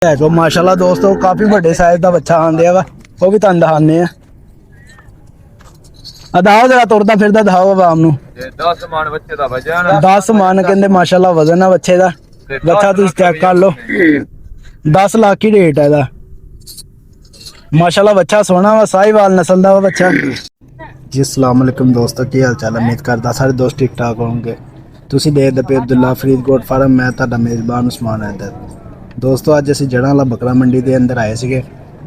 देखो माशाल्लाह दोस्तों काफी बड़े साइज का बच्चा आंदिया वा वो भी तुहानू दिखाने आ। अदाओ जरा तुरदा फिरदा दिखाओ आवाम नू। 10 मन बच्चे दा वजन 10 मन कहंदे माशाल्लाह वजन है बच्चे दा। बच्चा तुसीं चेक कर लो 10 लाख ही रेट है दा। माशाल्लाह बच्चा सोहना वा साहिवाल नस्ल दा वा बच्चा। जी अस्सलाम वालेकुम दोस्तों की हाल चाल है। उम्मीद करदा सारे दोस्त ठीक ठाक होंगे। तुसीं देखदे पे अब्दुल्ला फरीदकोट फार्म। मैं तुहाडा मेज़बान उस्मान हैदर। दोस्तों अज असीं जड़ा वाला बकरा मंडी के अंदर आए सीगे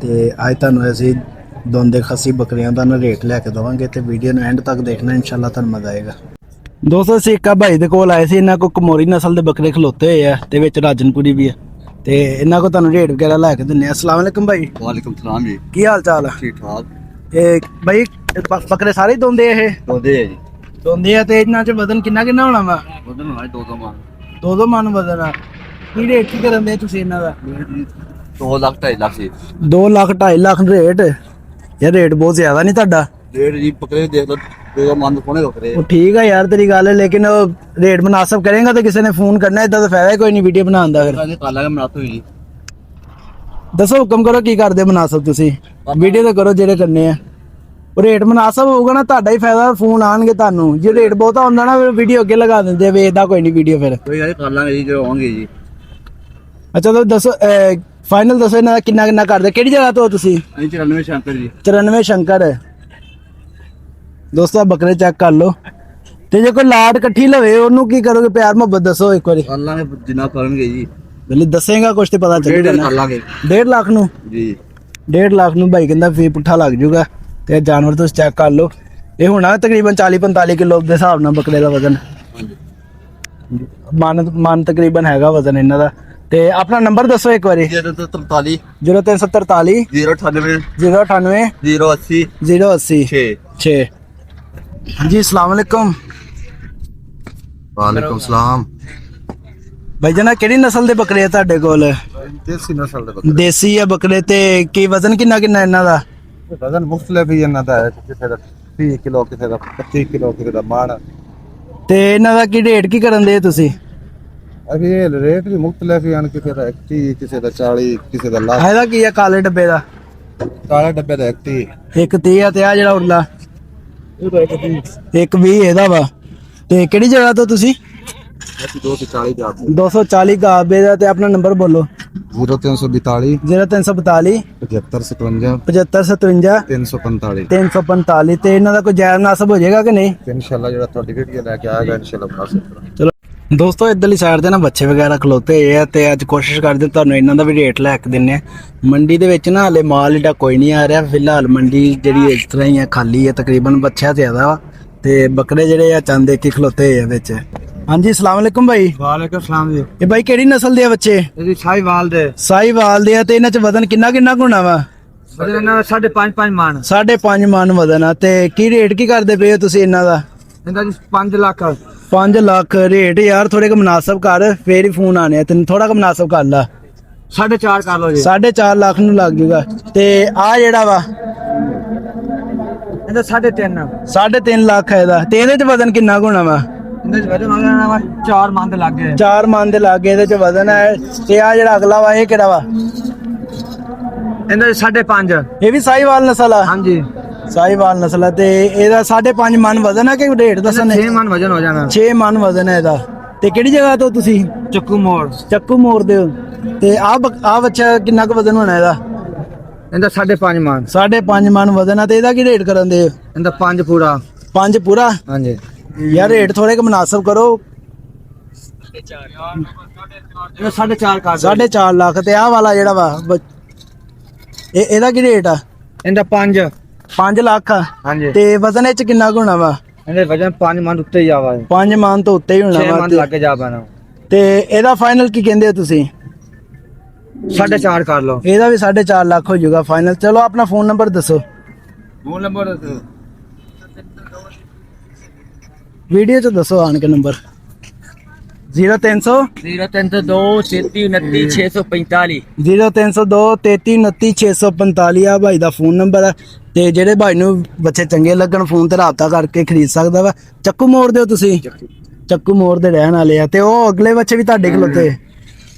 ते अज तुहानू असीं दोंदे खसी बकरियां दा ना रेट लैके देवांगे ते वीडियो नूं एंड तक देखना इंशाअल्लाह तुहानू मजा आएगा। दोस्तों असीं इक्का भाई दे कोल आए सी। इन्हां कोल कमोरी नस्ल दे बकरे खलोते होए आ ते विच राजनपुरी भी है ते इन्हां कोल तुहानू रेट वगैरह लैके दिन्ने आ। अस्सलाम वालेकुम भाई। वालेकुम सलाम जी। की हाल चाल है? ठीक ठाक भाई बकरे सारे दोंदे ये दोदे है जी। दोंदे आ ते इन्हां च वजन किन्ना किन्ना होना वा? वजन होना 2 मन। 2 मन वजन आ। की रेट की करन दे तुसीं इन्हां दा? 2 लाख 2.5 लाख से 2 लाख 2.5 लाख रेट यार। रेट बहुत ज्यादा नहीं तुहाडा? रेट जी बकरे देख लो 2 मन कोने बकरे। वो ठीक है यार तेरी गल है लेकिन रेट मुनासिब करेगा तो किसी ने फोन करना इदा तो फायदा कोई नहीं वीडियो बनाने दा। फिर काला के मनात हुई जी। दसो हुक्म करो की करदे मुनासिब तुसीं वीडियो तो करो जेडे करने आ। रेट मुनासिब होगा ना ਤੁਹਾਡਾ ही फायदा। फोन आएंगे ਤੁਹਾਨੂੰ जे रेट बहुता ਹੁੰਦਾ ना वीडियो अगे लगा देंगे वेचदा कोई नहीं वीडियो फिर। कोई गल कर लांगे जी जो होंगे जी। अच्छा तो दसो फाइनल दसो इन्हां दा किन्ना किन्ना करदे किहड़ी जगह तो तुसीं? 94 शंकर जी। 94 शंकर। दोस्तों बकरे चेक कर लो ते जे कोई लाट इकट्ठी लवे ओनू की करोगे? प्यार मोहब्बत दसो एक बारी। कर लांगे जिन्ना करनगे जी। बिल्ली दसेगा कुछ तो पता चलेगा ना। कर लांगे 1.5 लाख नू जी। 1.5 लाख नू भाई कहंदा फी पुट्ठा लग जूगा ते जानवर तुसीं चेक कर लो। ये होना तकरीबन 40-45 किलो के हिसाब नाल बकरे दा वजन। मन तकरीबन हैगा वजन इन्हां दा। ते अपना नंबर दसो एक बारी। 043 0343 098 098 080 080 6। 6। जी अस्सलाम वालेकुम वालेकुम सलाम। भाई जना केड़ी नस्ल दे बकरे आ तुहाडे कोल? देसी नस्ल दे बकरे। देसी है बकरे ते की वजन किन्ना किन्ना इन्हां दा? वजन मुख्तलिफ ही इन्हां दा है। किसी दा 30 किलो किसी दा 25 किलो किसी दा माण। ते इन्हां दा की रेट की करन दे तुसीं? अभी ये रेट भी मुख्तलिफ ही हैं। किसी दा 30 किसी दा 40 किसी दा लाख। ਇਹਦਾ ਕੀ ਆ ਕਾਲੇ ਡੱਬੇ ਦਾ? काले डब्बे दा 30। ਇੱਕ 30 ਆ ਤੇ ਆ ਜਿਹੜਾ ਉਰਲਾ ਇਹਦਾ 30। ਇੱਕ 20 ਇਹਦਾ ਵਾ। ਤੇ ਕਿਹੜੀ ਜਗ੍ਹਾ ਤੋਂ ਤੁਸੀਂ? ਅਸੀਂ 240 ਦਾ 240 ਗਾਬੇ ਦਾ। ਤੇ ਆਪਣਾ ਨੰਬਰ ਬੋਲੋ। 0342 0342 7557 7557 345 345 ਤੇ ਇਹਨਾਂ ਦਾ ਕੋਈ ਜਾਇਜ਼ ਮੁਨਾਸਬ ਹੋ ਜਾਏਗਾ ਕਿ ਨਹੀਂ? इंशाल्लाह ਜਿਹੜਾ ਤੁਹਾਡੀ ਵੀਡੀਓ ਲੈ ਕੇ ਆਏਗਾ इंशाल्लाह ਮੁਨਾਸਿਬ ਕਰਾਂਗੇ। ਚਲੋ ਦੋਸਤੋ ਇਧਰਲੀ ਸਾਈਡ ਤੇ ਨਾ ਬੱਚੇ ਵਗੈਰਾ ਖਲੋਤੇ ਹੋਏ ਆ ਤੇ ਅੱਜ ਕੋਸ਼ਿਸ਼ ਕਰਦੇ ਤੁਹਾਨੂੰ ਇਹਨਾਂ ਦਾ ਵੀ ਰੇਟ ਲੈ ਕੇ ਦਿੰਨੇ ਆ। ਮੰਡੀ ਦੇ ਵਿੱਚ ਨਾ ਹਲੇ ਮਾਲ ਏਡਾ ਕੋਈ ਨਹੀਂ ਆ ਰਿਹਾ ਫਿਲਹਾਲ। ਮੰਡੀ ਜਿਹੜੀ ਇਸ ਤਰ੍ਹਾਂ ਹੀ ਹੈ ਖਾਲੀ ਹੈ ਤਕਰੀਬਨ। ਬੱਚਿਆਂ ਜ਼ਿਆਦਾ ਵਾ ਤੇ ਬੱਕਰੇ ਜਿਹੜੇ ਆ ਚੰਦ ਇੱਕ ਹੀ ਖਲੋਤੇ ਹੋਏ ਆ ਵਿੱਚ। ਹਾਂਜੀ अस्सलाम वालेकुम भाई। वालेकुम सलाम जी। ਇਹ ਭਾਈ ਕਿਹੜੀ ਨਸਲ ਦੇ ਆ ਬੱਚੇ? ਇਹਦੀ ਸਾਈਵਾਲ ਦੇ ਸਾਹੀਵਾਲ ਦੇ ਆ ਤੇ ਇਹਨਾਂ ਚ ਵਜ਼ਨ ਕਿੰਨਾ ਕਿੰਨਾ ਹੋਣਾ ਵਾ? ਵਜਨ ਇਹਨਾਂ ਦਾ 5.5 ਮਣ। 5.5 ਮਣ ਵਜ਼ਨ ਆ। ਤੇ ਕੀ ਰੇਟ ਕੀ ਕਰਦੇ ਪਏ ਹੋ ਤੁਸੀਂ ਇਹਨਾਂ ਦਾ? ਇਹਦਾ ਜੀ 5 ਲੱਖ 5 ਲੱਖ ਰੇਟ ਯਾਰ ਥੋੜੇ ਕੁ ਮੁਨਾਸਬ ਕਰ ਫੇਰ ਹੀ ਫੋਨ ਆਣੇ ਆ ਤੈਨੂੰ। ਥੋੜਾ ਕੁ ਮੁਨਾਸਬ ਕਰ ਲਾ। 4.5 ਕਰ ਲਓ ਜੀ। 4.5 ਲੱਖ ਨੂੰ ਲੱਗ ਜੂਗਾ। ਤੇ ਆ ਜਿਹੜਾ ਵਾ ਇਹਦਾ 3.5 3.5 ਲੱਖ ਹੈ ਇਹਦਾ। ਤੇ ਇਹਦੇ ਚ ਵਜ਼ਨ ਕਿੰਨਾ ਕੁ ਹੋਣਾ ਵਾ? ਇਹਦੇ ਚ ਵਜਨ ਹੋਣਾ ਵਾ 4 ਮਣ ਦੇ ਲੱਗੇ। 4 ਮਣ ਦੇ ਲਾਗੇ ਇਹਦੇ ਚ ਵਜ਼ਨ ਹੈ। ਤੇ ਆ ਜਿਹੜਾ ਅਗਲਾ ਵਾ ਇਹ ਕਿਹੜਾ ਵਾ? ਇਹਦਾ 5.5। ਇਹ ਵੀ ਸਾਹੀਵਾਲ ਨਸਲ ਆ? ਹਾਂਜੀ ਸਾਹੀਵਾਲ ਨਸਲ ਆ। ਤੇ ਇਹਦਾ 5.5 ਮਣ ਵਜ਼ਨ ਆ ਕਿ ਰੇਟ ਦੱਸਣ? 6 ਮਣ ਵਜਨ ਹੋ ਜਾਣਾ। 6 ਮਣ ਵਜ਼ਨ ਹੈ ਇਹਦਾ। ਤੇ ਕਿਹੜੀ ਜਗ੍ਹਾ ਤੋਂ ਤੁਸੀਂ? ਚੱਕੂ ਮੋੜ। ਚੱਕੂ ਮੋੜ ਦੇ ਹੋ। ਤੇ ਆ ਬੱਚਾ ਕਿੰਨਾ ਕੁ ਵਜ਼ਨ ਹੋਣਾ ਇਹਦਾ? ਇਹਦਾ 5.5 ਮਣ। 5.5 ਮਣ ਵਜ਼ਨ ਆ। ਤੇ ਇਹਦਾ ਕੀ ਰੇਟ ਕਰਨ ਦੇ? ਇਹਦਾ 5 ਪੂਰਾ। 5 ਪੂਰਾ? ਹਾਂਜੀ ਯਾਰ ਰੇਟ ਥੋੜੇ ਕੁ ਮੁਨਾਸਬ ਕਰੋ। ਇਹਦਾ 4.5 ਕਰ 4.5 ਲੱਖ। ਤੇ ਆਹ ਵਾਲਾ ਜਿਹੜਾ ਵਾ ਇਹਦਾ ਕੀ ਰੇਟ ਆ? ਇਹਦਾ 5 ਲੱਖ ਆ। ਹਾਂਜੀ ਤੇ ਵਜ਼ਨ ਇਹ ਚ ਕਿੰਨਾ ਕੁ ਹੋਣਾ ਵਾ? ਇਹਦੇ ਵਜਨ 5 ਮਣ ਉੱਤੇ ਹੀ ਆਵਾ। 5 ਮਣ ਤੋਂ ਉੱਤੇ ਹੀ ਹੋਣਾ 6 ਵਾ। ਮਣ ਲੱਗੇ ਜਾ ਪੈਣਾ। ਤੇ ਇਹਦਾ ਫਾਈਨਲ ਕੀ ਕਹਿੰਦੇ ਹੋ ਤੁਸੀਂ? 4.5 ਕਰ ਲਓ। ਇਹਦਾ ਵੀ 4.5 ਲੱਖ ਹੋ ਜਾਊਗਾ ਫਾਈਨਲ। ਚਲੋ ਆਪਣਾ ਫੋਨ ਨੰਬਰ ਦੱਸੋ। ਫੋਨ ਨੰਬਰ ਵੀਡੀਓ ਚ ਦੱਸੋ ਆਣ ਕੇ ਨੰਬਰ। 0300 0302 33 29 645 0302 33 29 645 ਆ ਭਾਈ ਦਾ ਫੋਨ ਨੰਬਰ ਹੈ। ਤੇ ਜਿਹੜੇ ਭਾਈ ਨੂੰ ਬੱਚੇ ਚੰਗੇ ਲੱਗਣ ਫੋਨ ਤੇ ਰਾਬਤਾ ਕਰਕੇ ਖਰੀਦ ਸਕਦਾ ਵਾ। ਚੱਕੂ ਮੋੜ ਦਿਓ ਤੁਸੀਂ। ਚੱਕੂ ਮੋੜ ਦੇ ਰਹਿਣ ਵਾਲੇ ਆ। ਤੇ ਉਹ ਅਗਲੇ ਬੱਚੇ ਵੀ ਤੁਹਾਡੇ ਖਲੋਤੇ?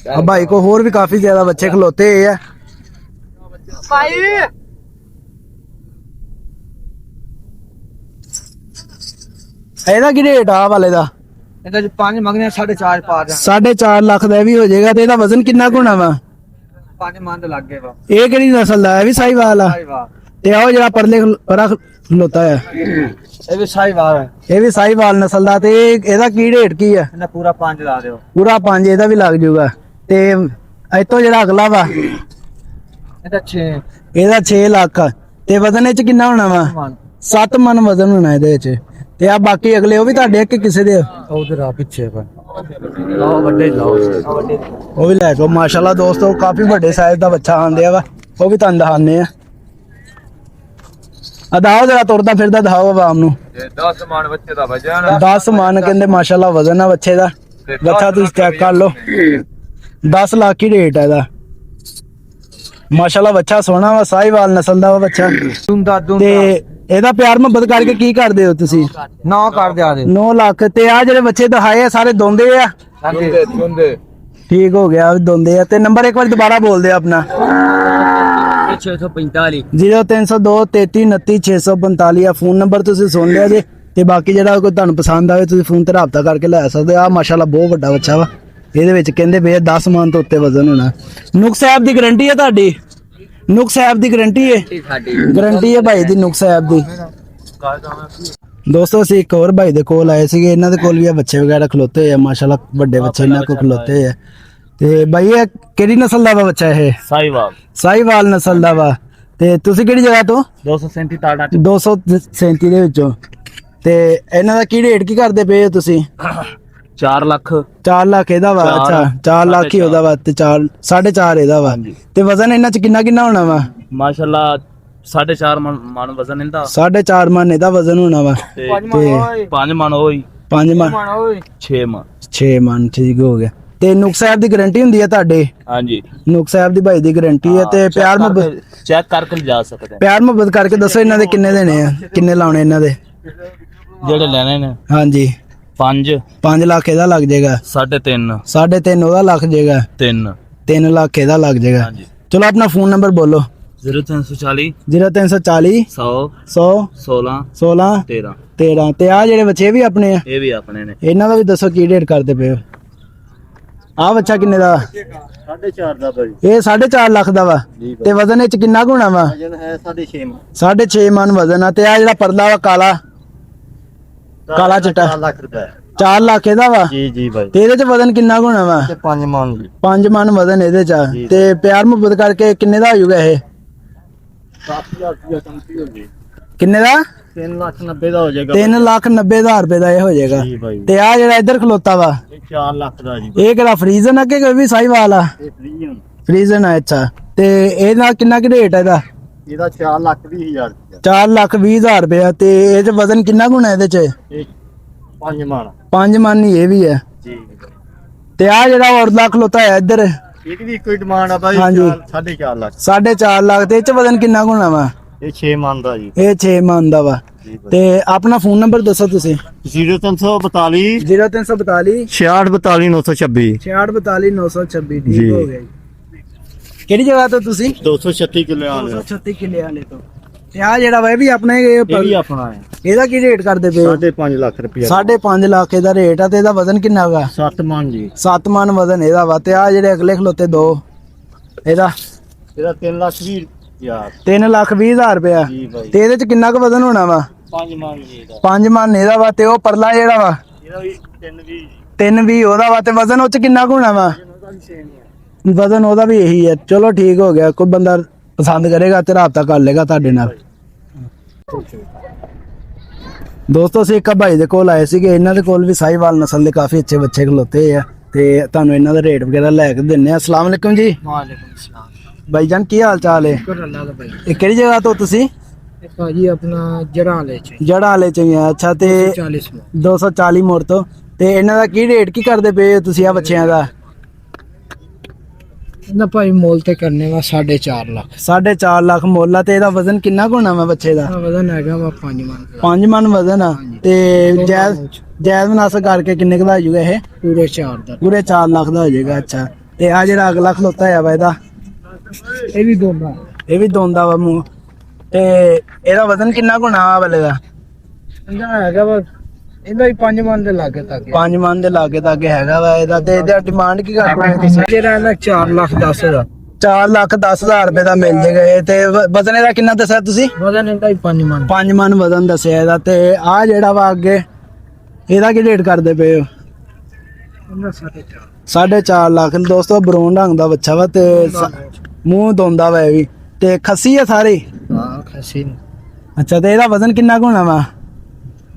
ਆ ਭਾਈ ਕੋ ਹੋਰ ਵੀ ਕਾਫੀ ਜ਼ਿਆਦਾ ਬੱਚੇ ਖਲੋਤੇ ਹੋਏ ਆ। ਇਹਦਾ ਕੀ ਰੇਟ ਆ ਵਾਲੇ ਦਾ? ਇਹਦਾ ਜੀ 5 ਮੰਗਨੇ 4.5 ਪਾ ਦੇ। 4.5 ਲੱਖ ਦਾ ਇਹ ਵੀ ਹੋ ਜਾਏਗਾ। ਤੇ ਇਹਦਾ ਵਜ਼ਨ ਕਿੰਨਾ ਕੁ ਹੋਣਾ ਵਾ? 5 ਮਣ ਦੇ ਲੱਗ ਗਏ ਵਾ। ਇਹ ਕਿਹੜੀ ਨਸਲ ਦਾ? ਇਹ ਵੀ ਸਾਹੀਵਾਲ ਆ। ਤੇ ਆਹ ਜਿਹੜਾ ਪਰਲੇ ਪਰਾ ਖਲੋਤਾ ਹੈ ਇਹ ਵੀ ਸਾਹੀਵਾਲ ਹੈ। ਇਹ ਵੀ ਸਾਹੀਵਾਲ ਨਸਲ ਦਾ। ਤੇ ਇਹਦਾ ਕੀ ਰੇਟ ਕੀ ਆ? ਇਹਦਾ ਪੂਰਾ 5 ਲਾ ਦਿਓ। ਪੂਰਾ 5 ਇਹਦਾ ਵੀ ਲੱਗ ਜਾਊਗਾ। ਤੇ ਇਤੋਂ ਜਿਹੜਾ ਅਗਲਾ ਵਾ ਇਹਦਾ 6। ਇਹਦਾ 6 ਲੱਖ। ਤੇ ਵਜ਼ਨ ਇਹ ਚ ਕਿੰਨਾ ਹੋਣਾ ਵਾ? 7 ਮਣ ਵਜ਼ਨ ਹੋਣਾ ਇਹਦੇ ਵਿੱਚ। ਤੇ ਆ ਬਾਕੀ ਅਗਲੇ ਉਹ ਵੀ ਤੁਹਾਡੇ ਕਿ ਕਿਸੇ ਦੇ? ਉਧਰ ਆ ਪਿੱਛੇ ਪਰ ਲਾਓ ਵੱਡੇ ਲਾਓ। ਉਹ ਵੀ ਲੈ ਜਾਓ। ਮਾਸ਼ਾਅੱਲਾ ਦੋਸਤੋ ਕਾਫੀ ਵੱਡੇ ਸਾਈਜ਼ ਦਾ ਬੱਚਾ ਆਂਦਿਆ ਵਾ। ਉਹ ਵੀ ਤੁਹਾਨੂੰ ਦਿਖਾਉਂਦੇ ਆ। ਅਦਾਓ ਜਰਾ ਤੁਰਦਾ ਫਿਰਦਾ ਦਿਖਾਓ ਆਵਾਮ ਨੂੰ। 10 ਮਣ ਬੱਚੇ ਦਾ ਵਜਨ। 10 ਮਣ ਕਹਿੰਦੇ ਮਾਸ਼ਾਅੱਲਾ ਵਜ਼ਨ ਆ ਬੱਚੇ ਦਾ। ਬੱਚਾ ਤੁਸੀਂ ਚੈੱਕ ਕਰ ਲਓ। 10 ਲੱਖ ਹੀ ਰੇਟ ਹੈ ਇਹਦਾ। ਮਾਸ਼ਾਅੱਲਾ ਬੱਚਾ ਸੋਹਣਾ ਵਾ। ਸਾਹੀਵਾਲ ਨਸਲ ਦਾ ਵਾ ਬੱਚਾ। ਤੇ ਇਹਦਾ ਪਿਆਰ ਮੁਹੱਬਤ ਕਰਕੇ ਕੀ ਕਰਦੇ ਹੋ ਤੁਸੀਂ? 9 ਕਰ ਦਿਆ ਦੇ। 9 ਲੱਖ। ਤੇ ਆ ਜਿਹੜੇ ਬੱਚੇ ਦਿਖਾਏ ਆ ਸਾਰੇ ਦੋਂਦੇ ਆ? ਦੁੰਦੇ ਠੀਕ ਹੋ ਗਿਆ ਦੋਂਦੇ ਆ। ਤੇ ਨੰਬਰ ਇੱਕ ਵਾਰ ਦੁਬਾਰਾ ਬੋਲ ਦਿਓ ਆਪਣਾ। 645 0302 33 29 645 ਆ ਫੋਨ ਨੰਬਰ ਤੁਸੀਂ ਸੁਣ ਲਿਆ ਜੇ। ਤੇ ਬਾਕੀ ਜਿਹੜਾ ਕੋਈ ਤੁਹਾਨੂੰ ਪਸੰਦ ਆਵੇ ਤੁਸੀਂ ਫੋਨ ਤੇ ਰਾਬਤਾ ਕਰਕੇ ਲੈ ਸਕਦੇ ਆ। ਮਾਸ਼ਾਅੱਲਾ ਬਹੁਤ ਵੱਡਾ ਬੱਚਾ ਵਾ। ਇਹਦੇ ਵਿੱਚ ਕਹਿੰਦੇ ਬਈ 10 ਮਣ ਤੋਂ ਉੱਤੇ ਵਜ਼ਨ ਹੋਣਾ। ਨੁਕਸ ਸਾਹਿਬ ਦੀ ਗਾਰੰਟੀ ਹੈ ਤੁਹਾਡੀ? ਨੁਕਸ ਸਾਹਿਬ ਦੀ ਗਾਰੰਟੀ ਹੈ? ਗਾਰੰਟੀ ਹੈ ਭਾਈ ਦੀ ਨੁਕਸ ਸਾਹਿਬ ਦੀ। ਦੋਸਤੋ ਅਸੀਂ ਇੱਕ ਹੋਰ ਭਾਈ ਦੇ ਕੋਲ ਆਏ ਸੀਗੇ। ਇਹਨਾਂ ਦੇ ਕੋਲ ਵੀ ਆ ਬੱਚੇ ਵਗੈਰਾ ਖਲੋਤੇ ਹੋਏ ਆ। ਮਾਸ਼ਾਅੱਲਾ ਵੱਡੇ ਬੱਚੇ ਇਹਨਾਂ ਕੋਲ ਖਲੋਤੇ ਹੋਏ ਆ। ਤੇ ਭਾਈ ਇਹ ਕਿਹੜੀ ਨਸਲ ਦਾ ਵਾ ਬੱਚਾ? ਇਹ ਸਾਹੀਵਾਲ। ਸਾਹੀਵਾਲ ਨਸਲ ਦਾ ਵਾ। ਤੇ ਤੁਸੀਂ ਕਿਹੜੀ ਜਗ੍ਹਾ ਤੋਂ? 237 ਤਾੜਾ 237 ਦੇ ਵਿੱਚੋਂ। ਤੇ ਇਹਨਾਂ ਦਾ ਕੀ ਰੇਟ ਕੀ ਕਰਦੇ ਪਏ ਹੋ ਤੁਸੀਂ? 4 ਲੱਖ। 4 ਲੱਖ ਇਹਦਾ ਵਾ। ਅੱਛਾ 4 ਲੱਖ ਹੀ ਉਹਦਾ ਵਾ। ਤੇ 4.5 ਇਹਦਾ ਵਾ। ਤੇ ਵਜ਼ਨ ਇਹਨਾਂ ਚ ਕਿੰਨਾ ਕਿੰਨਾ ਹੋਣਾ ਵਾ? ਮਾਸ਼ਾਅੱਲਾ 4.5 ਮਣ ਵਜ਼ਨ ਇਹਦਾ। 4.5 ਮਣ ਇਹਦਾ ਵਜ਼ਨ ਹੋਣਾ ਵਾ। ਤੇ 5 ਮਣ ਹੋਈ। 5 ਮਣ 6 ਮਣ। 6 ਮਣ ਠੀਕ ਹੋ ਗਿਆ। ਤੇ ਨੁਕਸ ਸਾਹਿਬ ਦੀ ਗਾਰੰਟੀ ਹੁੰਦੀ ਹੈ ਤੁਹਾਡੇ? ਹਾਂਜੀ ਨੁਕਸ ਸਾਹਿਬ ਦੀ ਭਾਈ ਦੀ ਗਾਰੰਟੀ ਹੈ। ਤੇ ਪਿਆਰ ਮੁਹੱਬਤ ਚੈੱਕ ਕਰਕੇ ਜਾ ਸਕਦੇ ਆ। ਪਿਆਰ ਮੁਹੱਬਤ ਕਰਕੇ ਦੱਸੋ ਇਹਨਾਂ ਦੇ ਕਿੰਨੇ ਦੇਣੇ ਆ? ਕਿੰਨੇ ਲਾਉਣੇ ਇਹਨਾਂ ਦੇ? ਜਿਹੜੇ ਲੈਣੇ ਨੇ ਹਾਂਜੀ 5 ਲੱਖ ਇਹਦਾ ਲੱਗ ਜਾਏਗਾ। 3.5 3.5 ਉਹਦਾ ਲੱਗ ਜਾਏਗਾ। 3 ਲੱਖ ਇਹਦਾ ਲੱਗ ਜਾਏਗਾ। ਚਲੋ ਆਪਣਾ ਫੋਨ ਨੰਬਰ ਬੋਲੋ। 0340 0340 100 100 16 16 13। 13। ਤੇ ਆ ਜਿਹੜੇ ਬੱਚੇ ਵੀ ਆਪਣੇ ਆ ਇਹ ਵੀ ਆਪਣੇ ਨੇ। ਇਹਨਾਂ ਦਾ ਵੀ ਦੱਸੋ ਕੀ ਰੇਟ ਕਰਦੇ ਪਏ ਹੋ? ਆ ਬੱਚਾ ਕਿੰਨੇ ਦਾ? 4.5 ਦਾ ਭਾਈ। ਇਹ 4.5 ਲੱਖ ਦਾ ਵਾ। ਤੇ ਵਜ਼ਨ ਇਹ ਚ ਕਿੰਨਾ ਕੁ ਹੋਣਾ ਵਾ? ਵਜਨ ਹੈ 6.5 ਮਣ। 6.5 ਮਣ ਵਜ਼ਨ ਆ। ਤੇ ਆ ਜਿਹੜਾ ਪਰਲਾ ਵਾ ਕਾਲਾ ਚਿੱਟਾ 4 ਲੱਖ ਰੁਪਏ। 4 ਲੱਖ ਇਹਦਾ ਵਾ। ਜੀ ਭਾਈ। ਤੇ ਇਹਦੇ ਚ ਵਜ਼ਨ ਕਿੰਨਾ ਕੁ ਹੋਣਾ ਵਾ? 5 ਮਣ ਜੀ। 5 ਮਣ ਵਜ਼ਨ ਇਹਦੇ ਚ ਆ। ਤੇ ਪਿਆਰ ਮੁਹੱਬਤ ਕਰਕੇ ਕਿੰਨੇ ਦਾ ਹੋ ਜਾਊਗਾ ਇਹ? 7,000 ਰੁਪਏ ਕੰਪਨੀ ਹੋ ਗਈ। ਕਿੰਨੇ ਦਾ? 3,90,000 ਦਾ ਹੋ ਜਾਏਗਾ। 3,90,000 ਰੁਪਏ ਦਾ ਇਹ ਹੋ ਜਾਏਗਾ। ਜੀ ਭਾਈ। ਤੇ ਆ ਜਿਹੜਾ ਇੱਧਰ ਖਲੋਤਾ ਵਾ ਇਹ 4 ਲੱਖ ਦਾ ਜੀ। ਇਹ ਕਿਹੜਾ ਫਰੀਜ਼ਨ ਆ ਕਿ ਕੋਈ ਵੀ ਸਾਹੀਵਾਲ ਆ? ਇਹ ਫ੍ਰੀ ਹੁਣ। ਫਰੀਜ਼ਨ ਆ। ਅੱਛਾ ਤੇ ਇਹਦਾ ਕਿੰਨਾ ਕੁ ਰੇਟ ਹੈ ਇਹਦਾ? ਇਹਦਾ 4,20,000 ਰੁਪਏ। 4,20,000 ਰੁਪਏ। ਤੇ ਇਹ ਚ ਵਜ਼ਨ ਕਿੰਨਾ ਕੁ ਹੋਣਾ ਇਹਦੇ ਚ? ਇਹ 5 ਮਣ। 5 ਮਣ ਹੀ ਇਹ ਵੀ ਹੈ। ਜੀ। ਤੇ ਆ ਜਿਹੜਾ ਹੋਰ ਲੱਖ ਖਲੋਤਾ ਹੈ ਇੱਧਰ ਇਹਦੀ ਵੀ ਇੱਕੋ ਹੀ ਡਿਮਾਂਡ ਆ ਭਾਈ। ਹਾਂਜੀ। 4.5 ਲੱਖ। 4.5 ਲੱਖ। ਤੇ ਇਹ ਚ ਵਜ਼ਨ ਕਿੰਨਾ ਕੁ ਹੋਣਾ ਵਾ? ਇਹ 6 ਮਣ ਦਾ ਜੀ। ਇਹ 6 ਮਣ ਦਾ ਵਾ। ਤੇ ਆਪਣਾ ਫੋਨ ਨੰਬਰ ਦੱਸੋ ਤੁਸੀਂ। 0342 0342 6642 926। 6642 926 ਜੀ। ਠੀਕ ਹੋ ਗਿਆ ਜੀ। ਕਿਹੜੀ ਜਗ੍ਹਾ ਤੋਂ ਤੁਸੀਂ? 236 ਕਿੱਲੇ ਆਲੇ। 236 ਕਿੱਲੇ ਵਾਲੇ ਤੋਂ। ਤੇ ਆ ਜਿਹੜਾ ਵਾ ਇਹ ਵੀ ਆਪਣੇ ਇਹ ਵੀ ਆਪਣਾ ਹੈ। ਇਹਦਾ ਕੀ ਰੇਟ ਕਰਦੇ ਪਏ ਹੋ? 5.5 ਲੱਖ ਰੁਪਏ। 5.5 ਲੱਖ ਇਹਦਾ ਰੇਟ ਆ। ਤੇ ਇਹਦਾ ਵਜ਼ਨ ਕਿੰਨਾ ਹੈਗਾ? 7 ਮਣ ਜੀ। 7 ਮਣ ਵਜ਼ਨ ਇਹਦਾ ਵਾ। ਤੇ ਆ ਜਿਹੜੇ ਅਗਲੇ ਖਲੋਤੇ ਦੋ ਇਹਦਾ? ਇਹਦਾ 3,20,000। 3,20,000 ਰੁਪਇਆ। ਜੀ ਭਾਈ। ਤੇ ਇਹਦੇ ਚ ਕਿੰਨਾ ਕੁ ਵਜ਼ਨ ਹੋਣਾ ਵਾ? 5 ਮਣ ਜੀ ਇਹਦਾ। 5 ਮਣ ਇਹਦਾ ਵਾ। ਤੇ ਉਹ ਪਰਲਾ ਜਿਹੜਾ ਵਾ? ਇਹਦਾ ਵੀ 3,20। 3,20 ਉਹਦਾ ਵਾ। ਤੇ ਵਜ਼ਨ ਉਹ ਚ ਕਿੰਨਾ ਕੁ ਹੋਣਾ ਵਾ? ਵਜ਼ਨ ਉਹਦਾ ਵੀ ਇਹੀ ਹੈ। ਚਲੋ ਠੀਕ ਹੋ ਗਿਆ। ਕੋਈ ਬੰਦਾ ਪਸੰਦ ਕਰੇਗਾ ਤੇ ਰਾਬਤਾ ਕਰ ਲੇਗਾ ਤੁਹਾਡੇ ਨਾਲ। ਦੋਸਤੋ ਅਸੀਂ ਇੱਕ ਭਾਈ ਦੇ ਕੋਲ ਆਏ ਸੀਗੇ। ਇਹਨਾਂ ਦੇ ਕੋਲ ਵੀ ਸਾਹੀਵਾਲ ਨਸਲ ਦੇ ਕਾਫੀ ਅੱਛੇ ਬੱਚੇ ਖਲੋਤੇ ਆ। ਤੇ ਤੁਹਾਨੂੰ ਇਹਨਾਂ ਦਾ ਰੇਟ ਵਗੈਰਾ ਲੈ ਕੇ ਦਿੰਨੇ ਆ। अस्सलाम वालेकुम जी। वालेकुम सलाम। भाईजान की हाल चाल है? शुक्र अल्लाह का भाई। ਇਹ ਕਿਹੜੀ ਜਗ੍ਹਾ ਤੋਂ ਤੁਸੀਂ? ਭਾਜੀ ਆਪਣਾ ਜੜਾ ਲੈ ਚ ਜੜਾ ਵਾਲੇ ਚ ਹੀ ਆ। ਅੱਛਾ ਤੇ 40 ਮੋੜ। 240 ਮੋੜ ਤੋਂ। ਤੇ ਇਹਨਾਂ ਦਾ ਕੀ ਰੇਟ ਕੀ ਕਰਦੇ ਪਏ ਹੋ ਤੁਸੀਂ ਆ ਬੱਚਿਆਂ ਦਾ? ਨਾ ਭਾਈ ਮੋਲ ਤੇ ਕਰਨੇ ਵਾ 4.5 ਲੱਖ। 4.5 ਲੱਖ ਮੁੱਲ ਆ। ਤੇ ਇਹਦਾ ਵਜ਼ਨ ਕਿੰਨਾ ਕੁ ਹੋਣਾ ਵਾ ਬੱਚੇ ਦਾ? ਵਜ਼ਨ ਹੈਗਾ ਵਾ 5 ਮਣ। 5 ਮਣ ਵਜ਼ਨ ਆ। ਤੇ ਜਾਇਜ਼ ਮੁਨਾਸਬ ਕਰਕੇ ਕਿੰਨੇ ਕੁ ਦਾ ਹੋ ਜਾਊਗਾ ਇਹ? ਪੂਰੇ 4 ਦਾ। ਪੂਰੇ 4 ਲੱਖ ਦਾ ਹੋ ਜਾਏਗਾ। ਅੱਛਾ ਤੇ ਆ ਜਿਹੜਾ ਅਗਲਾ ਖਲੋਤਾ ਆ ਵਾ ਇਹਦਾ ਇਹ ਵੀ ਦੋਂਦਾ ਇਹ ਵੀ ਦੋਂਦਾ ਵਾ ਮੂੰਹ ਤੇ ਇਹਦਾ ਵਜ਼ਨ ਕਿੰਨਾ ਕੁ ਹੋਣਾ ਆ ਵਾਲੇ ਦਾ ਇਹਦਾ ਹੈਗਾ ਵਾ ਇਹਦਾ ਹੀ 5 ਮਣ ਦੇ ਲਾਗੇ ਤੱਕ 5 ਮਨ ਦੇ ਲਾਗੇ ਤਾਗੇ ਹੈਗਾ ਵਾ ਇਹਦਾ ਤੇ ਇਹਦਾ ਡਿਮਾਂਡ ਕੀ ਕਰ ਰਹੇ ਤੁਸੀਂ ਜਿਹੜਾ ਇਹਦਾ 4 ਲੱਖ 10 ਦਾ 4,10,000 ਰੁਪਏ ਦਾ ਮਿਲ ਜੇਗਾ ਇਹ ਤੇ ਵਜ਼ਨ ਇਹਦਾ ਕਿੰਨਾ ਦੱਸਿਆ ਤੁਸੀਂ ਵਜ਼ਨ ਇਹਦਾ ਹੀ 5 ਮਣ 5 ਮਨ ਵਜ਼ਨ ਦੱਸਿਆ ਇਹਦਾ ਤੇ ਆ ਜਿਹੜਾ ਵਾ ਅੱਗੇ ਇਹਦਾ ਕੀ ਰੇਟ ਕਰਦੇ ਪਏ ਹੋ ਇਹਦਾ 4.5 ਲੱਖ ਦੋਸਤੋ ਬਰੋਨ ਰੰਗ ਦਾ ਬੱਚਾ ਵਾ ਤੇ ਮੂੰਹ ਦੋਂਦਾ ਵਾ ਇਹ ਵੀ ਤੇ ਖੱਸੀ ਆ ਸਾਰੀ ਹਾਂ ਖਸੀ ਅੱਛਾ ਤੇ ਇਹਦਾ ਵਜ਼ਨ ਕਿੰਨਾ ਕੁ ਹੋਣਾ ਵਾ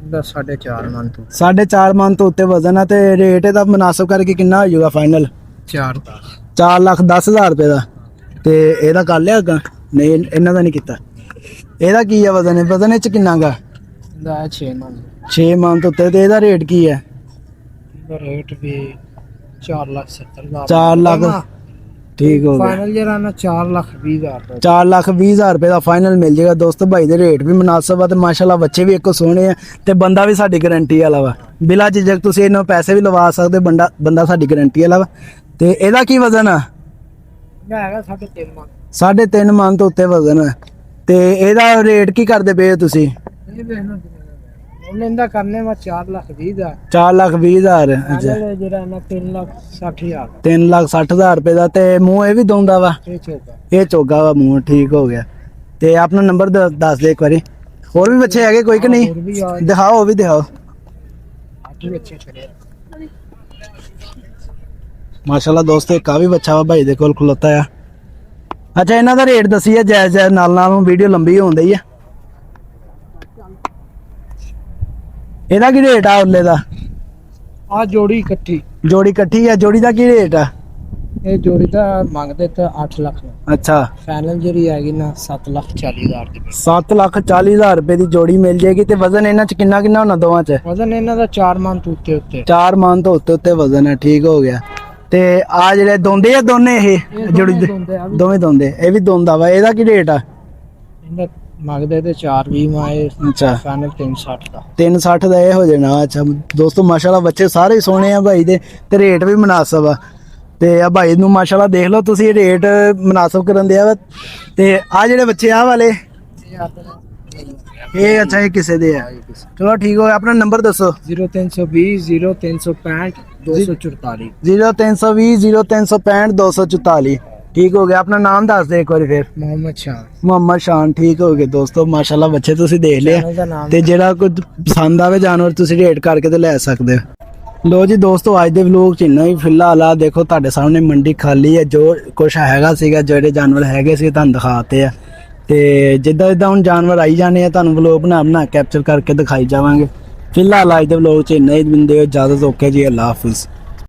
ਇਹਦਾ 4.5 ਮਣ ਤੋਂ 4.5 ਮਨ ਤੋਂ ਉੱਤੇ ਵਜ਼ਨ ਆ ਤੇ ਰੇਟ ਇਹਦਾ ਮੁਨਾਸਬ ਕਰਕੇ ਕਿੰਨਾ ਹੋ ਜਾਊਗਾ ਫਾਈਨਲ 4 4,10,000 ਰੁਪਏ ਦਾ ਤੇ ਇਹਦਾ ਕਰ ਲਿਆ ਅੱਗਾ ਨਹੀਂ ਇਹਨਾਂ ਦਾ ਨਹੀਂ ਕੀਤਾ ਇਹਦਾ ਕੀ ਆ ਵਜ਼ਨ ਵਜ਼ਨ ਇਹ ਚ ਕਿੰਨਾ ਗਾ ਇਹਦਾ 6 ਮਣ 6 ਮਨ ਤੋਂ ਉੱਤੇ ਤੇ ਇਹਦਾ ਰੇਟ ਕੀ ਹੈ ਇਹਦਾ ਰੇਟ ਵੀ 4,70,000 4 ਲੱਖ ਠੀਕ ਹੋ ਗਿਆ ਫਾਈਨਲ ਜਿਹੜਾ ਨਾ 4,20,000 ਦਾ 4,20,000 ਰੁਪਏ ਦਾ ਫਾਈਨਲ ਮਿਲ ਜਾਏਗਾ ਦੋਸਤੋ ਭਾਈ ਦੇ ਰੇਟ ਵੀ ਮੁਨਾਸਬ ਆ ਤੇ ਮਾਸ਼ਾਅੱਲਾ ਬੱਚੇ ਵੀ ਇੱਕੋ ਸੋਹਣੇ ਆ ਤੇ ਬੰਦਾ ਵੀ ਸਾਡੀ ਗਾਰੰਟੀ ਵਾਲਾ ਵਾ ਬਿਲਾ ਝਿਜਕ ਤੁਸੀਂ ਇਹਨਾਂ ਪੈਸੇ ਵੀ ਲਵਾ ਸਕਦੇ ਬੰਦਾ ਸਾਡੀ ਗਾਰੰਟੀ ਵਾਲਾ ਵਾ ਤੇ ਇਹਦਾ ਕੀ ਵਜ਼ਨ ਆ ਇਹਦਾ ਹੈਗਾ 3.5 ਮਣ 3.5 ਮਨ ਤੋਂ ਉੱਤੇ ਵਜ਼ਨ ਆ ਤੇ ਇਹਦਾ ਰੇਟ ਕੀ ਕਰਦੇ ਪਏ ਹੋ ਤੁਸੀਂ ਇਹ ਵੇਖਣਾ ਉਹਨੇ ਇਹਦਾ ਕਰਨੇ ਵਾ 4,20,000 ਦਾ 4,20,000 ਅੱਛਾ ਜਿਹੜਾ ਨਾ 3,60,000 3,60,000 ਰੁਪਏ ਦਾ ਤੇ ਮੂੰਹ ਇਹ ਵੀ ਦੋਂਦਾ ਵਾ ਇਹ ਚੋਕਾ ਇਹ ਚੋਗਾ ਵਾ ਮੂੰਹ ਠੀਕ ਹੋ ਗਿਆ ਤੇ ਆਪਣਾ ਨੰਬਰ ਦੱਸ ਦੇ ਇੱਕ ਵਾਰੀ ਹੋਰ ਵੀ ਬੱਚੇ ਹੈਗੇ ਕੋਈ ਕਿ ਨਹੀਂ ਹੋਰ ਵੀ ਆ ਦਿਖਾਓ ਉਹ ਵੀ ਦਿਖਾਓ 8 ਬੱਚੇ ਛੜੇ ਮਾਸ਼ਾਅੱਲਾ ਦੋਸਤੋ ਇੱਕ ਆ ਵੀ ਬੱਚਾ ਵਾ ਭਾਈ ਦੇ ਕੋਲ ਖਲੋਤਾ ਆ ਅੱਛਾ ਇਹਨਾਂ ਦਾ ਰੇਟ ਦਸੀਏ ਜਾਇਜ਼ ਨਾਲ ਵੀਡੀਓ ਲੰਬੀ ਹੋਣ ਡਈ ਆ ਇਹਦਾ ਕੀ ਰੇਟ ਆ ਉੱਲੇ ਦਾ ਆ ਜੋੜੀ ਇਕੱਠੀ ਜੋੜੀ ਇਕੱਠੀ ਆ ਜੋੜੀ ਦਾ ਕੀ ਰੇਟ ਆ ਇਹ ਜੋੜੀ ਦਾ ਮੰਗਦੇ ਤਾਂ 8 ਲੱਖ ਅੱਛਾ ਫਾਈਨਲ ਜਿਹੜੀ ਹੈਗੀ ਨਾ 7,40,000 ਦੀ 7,40,000 ਰੁਪਏ ਦੀ ਜੋੜੀ ਮਿਲ ਜੇਗੀ ਤੇ ਵਜ਼ਨ ਇਹਨਾਂ ਚ ਕਿੰਨਾ ਕਿੰਨਾ ਹੋਣਾ ਦੋਵਾਂ ਚ ਵਜ਼ਨ ਇਹਨਾਂ ਦਾ 4 ਮਣ ਤੋਂ ਉੱਤੇ 4 ਮਨ ਤੋਂ ਉੱਤੇ ਵਜ਼ਨ ਹੈ ਠੀਕ ਹੋ ਗਿਆ ਤੇ ਆ ਜਿਹੜੇ ਦੋਂਦੇ ਆ ਦੋਨੇ ਇਹ ਜੋੜੀ ਦੋਵੇਂ ਦੋਂਦੇ ਇਹ ਵੀ ਦੋਂਦਾ ਵਾ ਇਹਦਾ ਕੀ ਰੇਟ ਆ ਇਹਦਾ ਮੰਗਦੇ ਤੇ 4,20 ਮਾਏ ਅੱਛਾ ਫਾਈਨਲ 360 ਦਾ 360 ਦਾ ਇਹ ਹੋ ਜਾਣਾ ਅੱਛਾ ਦੋਸਤੋ ਮਾਸ਼ਾਅੱਲਾ ਬੱਚੇ ਸਾਰੇ ਸੋਹਣੇ ਆ ਭਾਈ ਦੇ ਤੇ ਰੇਟ ਵੀ ਮੁਨਾਸਬ ਆ ਤੇ ਆ ਭਾਈ ਨੂੰ ਮਾਸ਼ਾਅੱਲਾ ਦੇਖ ਲਓ ਤੁਸੀਂ ਰੇਟ ਮੁਨਾਸਬ ਕਰਨ ਦਿਆ ਵਾ ਤੇ ਆ ਜਿਹੜੇ ਬੱਚੇ ਆ ਵਾਲੇ ਇਹ ਅੱਛਾ ਇਹ ਕਿਸੇ ਦੇ ਆ ਚਲੋ ਠੀਕ ਹੋ ਗਿਆ ਆਪਣਾ ਨੰਬਰ ਦੱਸੋ 0320 0365 244 0320 0365 244 ਠੀਕ ਹੋ ਗਿਆ ਆਪਣਾ ਨਾਮ ਦੱਸ ਦੇ ਇੱਕ ਵਾਰੀ ਫਿਰ ਮੁਹੰਮਦ ਸ਼ਾਹ ਮੁਹੰਮਦ ਸ਼ਾਨ ਠੀਕ ਹੋ ਗਏ ਦੋਸਤੋ ਮਾਸ਼ਾਅੱਲਾ ਬੱਚੇ ਤੁਸੀਂ ਦੇਖ ਲਿਆ ਚੈਨਲ ਦਾ ਨਾਮ ਤੇ ਜਿਹੜਾ ਕੁਝ ਪਸੰਦ ਆਵੇ ਜਾਨਵਰ ਤੁਸੀਂ ਰੇਟ ਕਰਕੇ ਤੇ ਲੈ ਸਕਦੇ ਹੋ ਲੋ ਜੀ ਦੋਸਤੋ ਅੱਜ ਦੇ ਵਲੋਗ ਚ ਇੰਨਾ ਹੀ ਫਿਲਹਾਲ ਆ ਦੇਖੋ ਤੁਹਾਡੇ ਸਾਹਮਣੇ ਮੰਡੀ ਖਾਲੀ ਹੈ ਜੋ ਕੁਝ ਹੈਗਾ ਸੀਗਾ ਜਿਹੜੇ ਜਾਨਵਰ ਹੈਗੇ ਸੀ ਤੁਹਾਨੂੰ ਦਿਖਾਤੇ ਆ ਤੇ ਜਿੱਦਾਂ ਹੁਣ ਜਾਨਵਰ ਆਈ ਜਾਣੇ ਆ ਤੁਹਾਨੂੰ ਵਲੋਗ ਬਣਾ ਕੈਪਚਰ ਕਰਕੇ ਦਿਖਾਈ ਜਾਵਾਂਗੇ ਫਿਲਹਾਲ ਅੱਜ ਦੇ ਵਲੋਗ ਚ ਇੰਨਾ ਹੀ ਦਿੰਦੇ ਹੋ ਇਜਾਜ਼ਤ ਓਕੇ ਜੀ ਅੱਲਾ ਹਾਫਿਜ਼